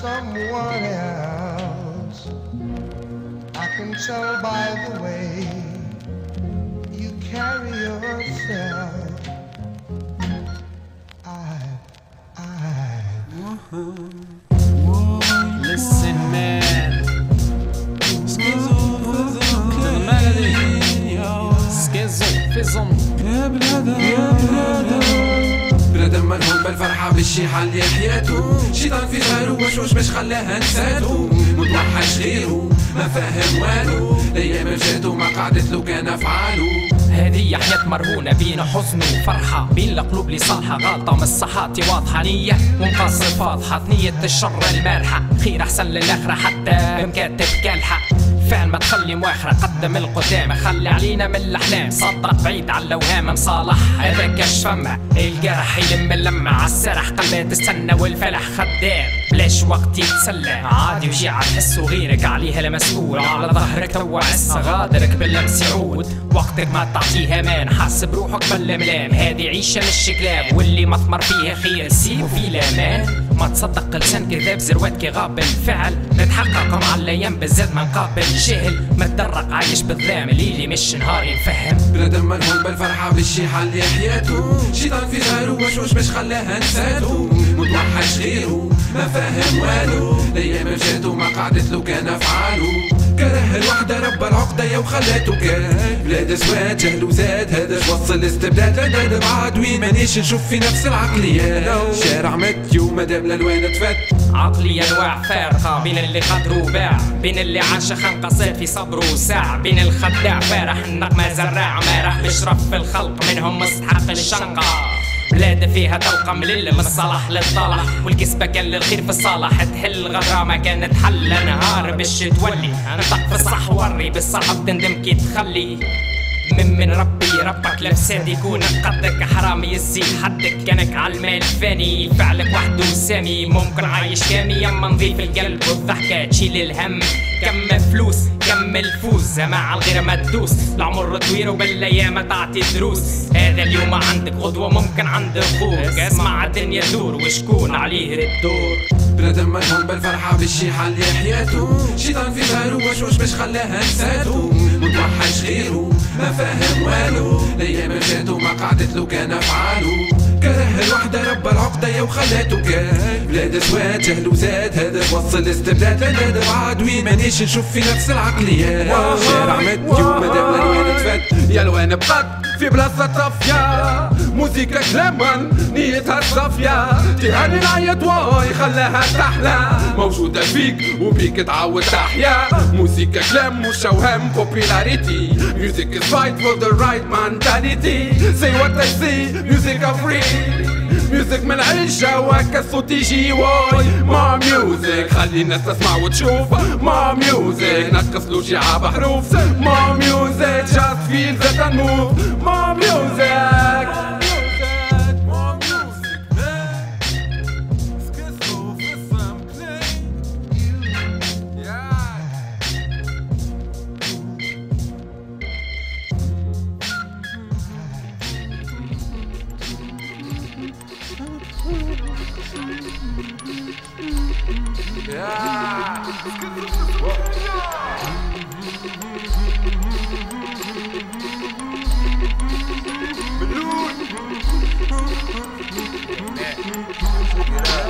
someone else. I can tell by the way you carry yourself. Listen, man. بنادم منهوم بالفرحة بالشيحة اللي حياته، شيطان في ظهره وشوش باش خلاها نساتو، متوحش غيره ما فاهم والو، الايام جاتو ما قعدت له كان افعاله. هذه حياة مرهونة بين حزن وفرحة، بين القلوب اللي صالحة غلطة من الصحات واضحة، نية ومقاصد فاضحة، نية الشر المارحة، خير أحسن للآخرة حتى بمكاتب كالحة، فعل ما تخلي مواخرة قدم القدامى، خلي علينا من الأحلام صدق بعيد عن الأوهام، مصالح هذا كاش فمه الجرح يلم اللمة عالسرح، قلبها تستنى والفلح خدام بلاش وقت يتسلى، عادي وجي عتحس وغيرك عليها لمسؤول، على ظهرك توا عسة غادرك باللمس يعود، وقتك ما تعطيها مان حاسب روحك بالملام، هذه عيشة مش كلام واللي مطمر فيها خير سيبو في الأمان، ما تصدق لسان كذاب زروات كي غاب الفعل، نتحقق مع الأيام بالزاد ما نقابل جهل، ما تدرق عايش بالظلام اللي مش نهار ينفهم. بنادم منهوم بالفرحة بالشيحة اللي حياته، شيطان في ظهره وشوش باش خلاها نساتو، متوحش غيره ما فاهم والو، الايام جاتو ما قعدت له كان افعاله، كره الوحدة رب العقدة يا وخلاته كان، بلاد سواد جهل وزاد هذا وصل الاستبداد، لا بعد وين مانيش نشوف في نفس العقليات، شارع متيو مدام الالوان تفت، عقلية انواع فارقة بين اللي قدر وباع، بين اللي عاش خنقة صار في صبره وساع، بين الخداع فارح النغمة زراع، ما راح بشرف في الخلق منهم مستحق الشنقة، بلاد فيها تلقى ملل من الصلاح للطلح، والكسبة كان للخير في الصالح، تحل غرامة كانت حل نهار باش تولي، انطق في الصح وري بالصعب تندم كي تخلي، من ربي ربك لفساد يكون قدك، حرامي يزيد حدك كانك عالمال فاني، فعلك وحده سامي ممكن عايش كامي، اما نظيف القلب والضحكة تشيل الهم، كم فلوس كم الفوز مع الغير ما تدوس، العمر طويل وبالايام تعطي دروس، هذا اليوم عندك غدوة ممكن عند اخوك، اسمع الدنيا تدور وشكون عليه الدور. بنادم منهوم بالفرحة بالشيحة اللي حياته، شيطان في ظهره وشوش باش خلاها نساتو، متوحش غيره ما فاهم والو، الايام جاتو ما قعدت له كان افعاله، كره الوحدة رب العقدة يا وخلاته كان، بلاد سواد جهل وزاد هذا وصل الاستبداد، لا بعد وين مانيش نشوف في نفس العقليات، شارع متيو مدام الالوان تفت، يا الوان بقد في بلاصة طافية، موسيقى كلاما نيتها صافية، تهاني العيط واي خلاها تحلى، موجودة فيك وبيك تعود تحيا، موسيقى كلام مش اوهام popularity، music is fight for the right mentality، say what I say music are free، ميوزك من عيشة وهكا الصوت يجي واي، ما ميوزك خلي الناس تسمع وتشوف، ما ميوزك نقص له شعاب بحروف، ما ميوزك جاست فيل ذات موف، ما ميوزك Check it out.